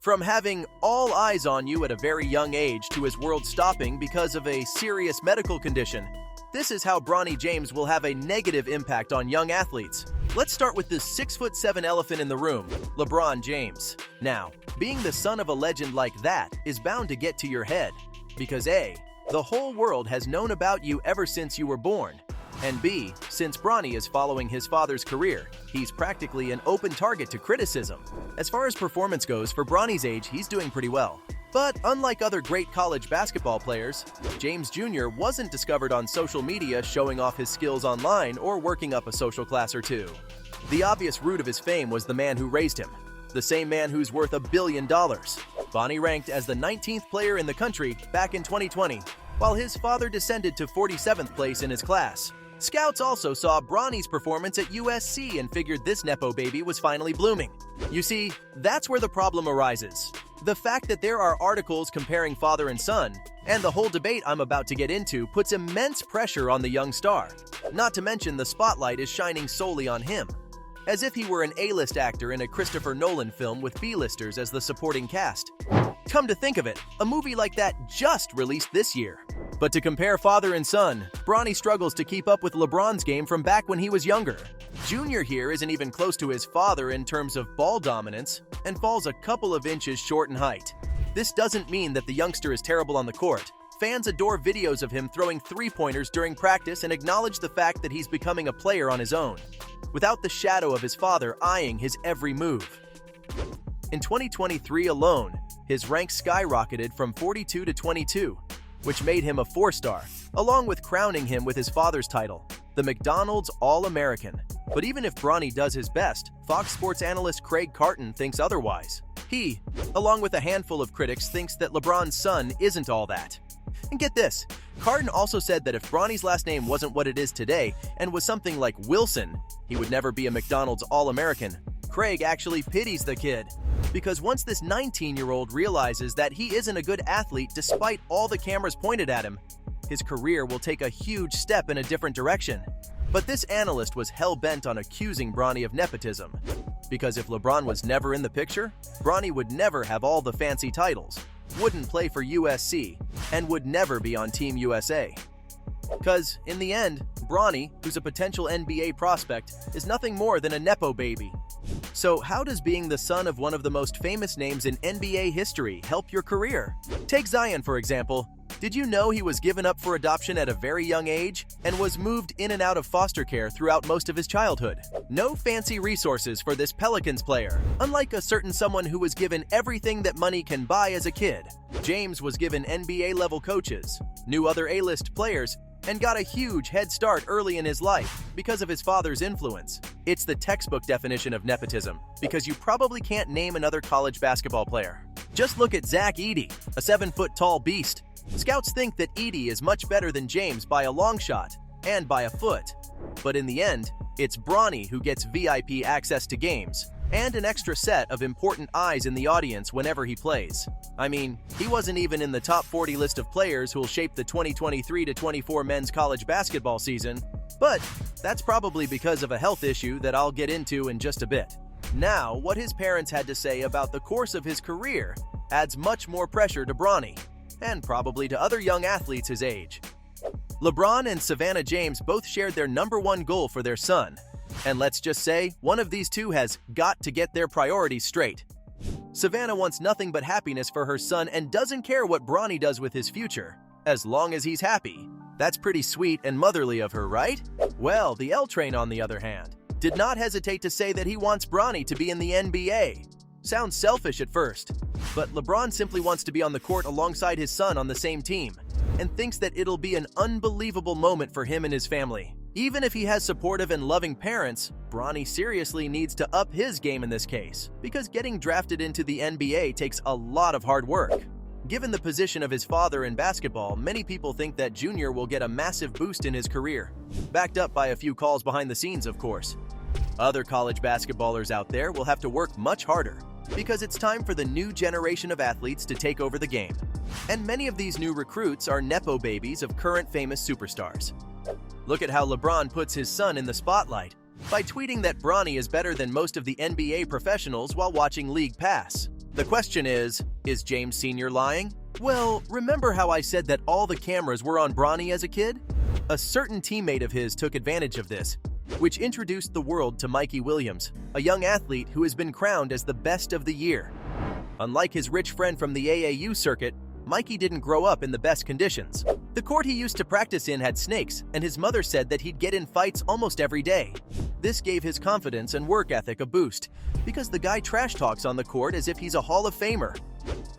From having all eyes on you at a very young age to his world stopping because of a serious medical condition, this is how Bronny James will have a negative impact on young athletes. Let's start with the 6'7" elephant in the room, LeBron James. Now, being the son of a legend like that is bound to get to your head, because A, the whole world has known about you ever since you were born, and B, since Bronny is following his father's career, he's practically an open target to criticism. As far as performance goes, for Bronny's age, he's doing pretty well. But unlike other great college basketball players, James Jr. wasn't discovered on social media showing off his skills online or working up a social class or two. The obvious root of his fame was the man who raised him, the same man who's worth $1 billion. Bronny ranked as the 19th player in the country back in 2020, while his father descended to 47th place in his class. Scouts also saw Bronny's performance at USC and figured this Nepo baby was finally blooming. You see, that's where the problem arises. The fact that there are articles comparing father and son, and the whole debate I'm about to get into puts immense pressure on the young star. Not to mention the spotlight is shining solely on him, as if he were an A-list actor in a Christopher Nolan film with B-listers as the supporting cast. Come to think of it, a movie like that just released this year. But to compare father and son, Bronny struggles to keep up with LeBron's game from back when he was younger. Junior here isn't even close to his father in terms of ball dominance and falls a couple of inches short in height. This doesn't mean that the youngster is terrible on the court. Fans adore videos of him throwing three-pointers during practice and acknowledge the fact that he's becoming a player on his own, without the shadow of his father eyeing his every move. In 2023 alone, his rank skyrocketed from 42 to 22, which made him a 4-star, along with crowning him with his father's title, the McDonald's All-American. But even if Bronny does his best, Fox Sports analyst Craig Carton thinks otherwise. He, along with a handful of critics, thinks that LeBron's son isn't all that. And get this, Carton also said that if Bronny's last name wasn't what it is today and was something like Wilson, he would never be a McDonald's All-American. Craig actually pities the kid, because once this 19-year-old realizes that he isn't a good athlete despite all the cameras pointed at him, his career will take a huge step in a different direction. But this analyst was hell-bent on accusing Bronny of nepotism, because if LeBron was never in the picture, Bronny would never have all the fancy titles, wouldn't play for USC, and would never be on Team USA. Because, in the end, Bronny, who's a potential NBA prospect, is nothing more than a Nepo baby. So how does being the son of one of the most famous names in NBA history help your career? Take Zion, for example. Did you know he was given up for adoption at a very young age and was moved in and out of foster care throughout most of his childhood? No fancy resources for this Pelicans player. Unlike a certain someone who was given everything that money can buy as a kid, James was given NBA-level coaches, knew other A-list players, and got a huge head start early in his life because of his father's influence. It's the textbook definition of nepotism, because you probably can't name another college basketball player. Just look at Zach Edey, a 7-foot-tall beast. Scouts think that Edey is much better than James by a long shot, and by a foot. But in the end, it's Bronny who gets VIP access to games, and an extra set of important eyes in the audience whenever he plays. I mean, he wasn't even in the top 40 list of players who'll shape the 2023-24 men's college basketball season, but that's probably because of a health issue that I'll get into in just a bit. Now, what his parents had to say about the course of his career adds much more pressure to Bronny, and probably to other young athletes his age. LeBron and Savannah James both shared their #1 goal for their son, and let's just say one of these two has got to get their priorities straight. Savannah wants nothing but happiness for her son and doesn't care what Bronny does with his future, as long as he's happy. That's pretty sweet and motherly of her, right? Well, the L Train, on the other hand, did not hesitate to say that he wants Bronny to be in the NBA. Sounds selfish at first, but LeBron simply wants to be on the court alongside his son on the same team, and thinks that it'll be an unbelievable moment for him and his family. Even if he has supportive and loving parents, Bronny seriously needs to up his game in this case, because getting drafted into the NBA takes a lot of hard work. Given the position of his father in basketball, many people think that Junior will get a massive boost in his career, backed up by a few calls behind the scenes, of course. Other college basketballers out there will have to work much harder, because it's time for the new generation of athletes to take over the game. And many of these new recruits are Nepo babies of current famous superstars. Look at how LeBron puts his son in the spotlight by tweeting that Bronny is better than most of the NBA professionals while watching League Pass. The question is James Sr. lying? Well, remember how I said that all the cameras were on Bronny as a kid? A certain teammate of his took advantage of this, which introduced the world to Mikey Williams, a young athlete who has been crowned as the best of the year. Unlike his rich friend from the AAU circuit, Mikey didn't grow up in the best conditions. The court he used to practice in had snakes, and his mother said that he'd get in fights almost every day. This gave his confidence and work ethic a boost, because the guy trash talks on the court as if he's a Hall of Famer.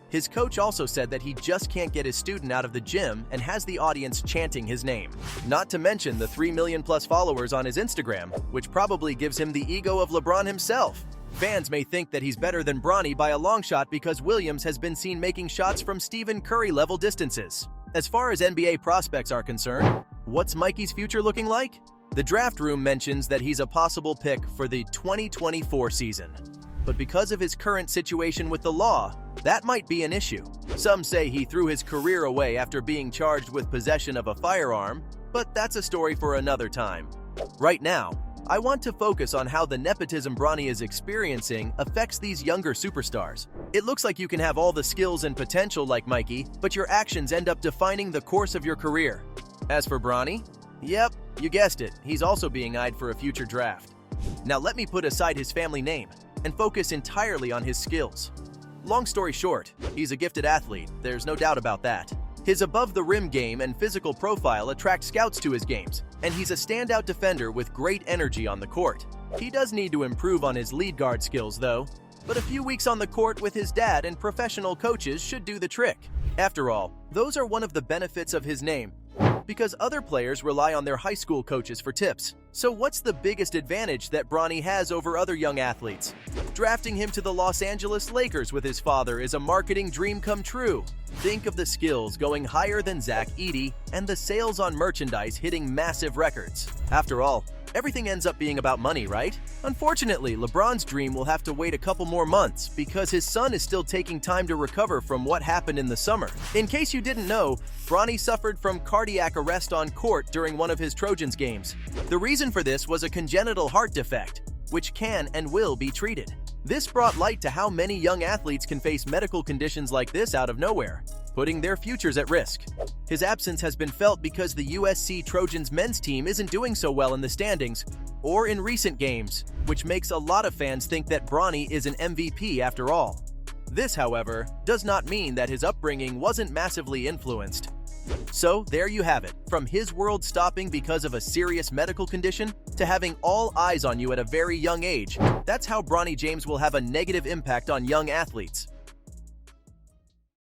His coach also said that he just can't get his student out of the gym and has the audience chanting his name. Not to mention the 3 million plus followers on his Instagram, which probably gives him the ego of LeBron himself. Fans may think that he's better than Bronny by a long shot because Williams has been seen making shots from Stephen Curry-level distances. As far as NBA prospects are concerned, what's Mikey's future looking like? The draft room mentions that he's a possible pick for the 2024 season. But because of his current situation with the law, that might be an issue. Some say he threw his career away after being charged with possession of a firearm, but that's a story for another time. Right now, I want to focus on how the nepotism Bronny is experiencing affects these younger superstars. It looks like you can have all the skills and potential like Mikey, but your actions end up defining the course of your career. As for Bronny, yep, you guessed it, he's also being eyed for a future draft. Now let me put aside his family name and focus entirely on his skills. Long story short, he's a gifted athlete, there's no doubt about that. His above-the-rim game and physical profile attract scouts to his games, and he's a standout defender with great energy on the court. He does need to improve on his lead guard skills, though, but a few weeks on the court with his dad and professional coaches should do the trick. After all, those are one of the benefits of his name, because other players rely on their high school coaches for tips. So what's the biggest advantage that Bronny has over other young athletes? Drafting him to the Los Angeles Lakers with his father is a marketing dream come true. Think of the skills going higher than Zach Edey and the sales on merchandise hitting massive records. After all, everything ends up being about money, right? Unfortunately, LeBron's dream will have to wait a couple more months because his son is still taking time to recover from what happened in the summer. In case you didn't know, Bronny suffered from cardiac arrest on court during one of his Trojans games. The reason for this was a congenital heart defect, which can and will be treated. This brought light to how many young athletes can face medical conditions like this out of nowhere, putting their futures at risk. His absence has been felt because the USC Trojans men's team isn't doing so well in the standings or in recent games, which makes a lot of fans think that Bronny is an MVP after all. This, however, does not mean that his upbringing wasn't massively influenced. So there you have it, from his world stopping because of a serious medical condition to having all eyes on you at a very young age. That's how Bronny James will have a negative impact on young athletes.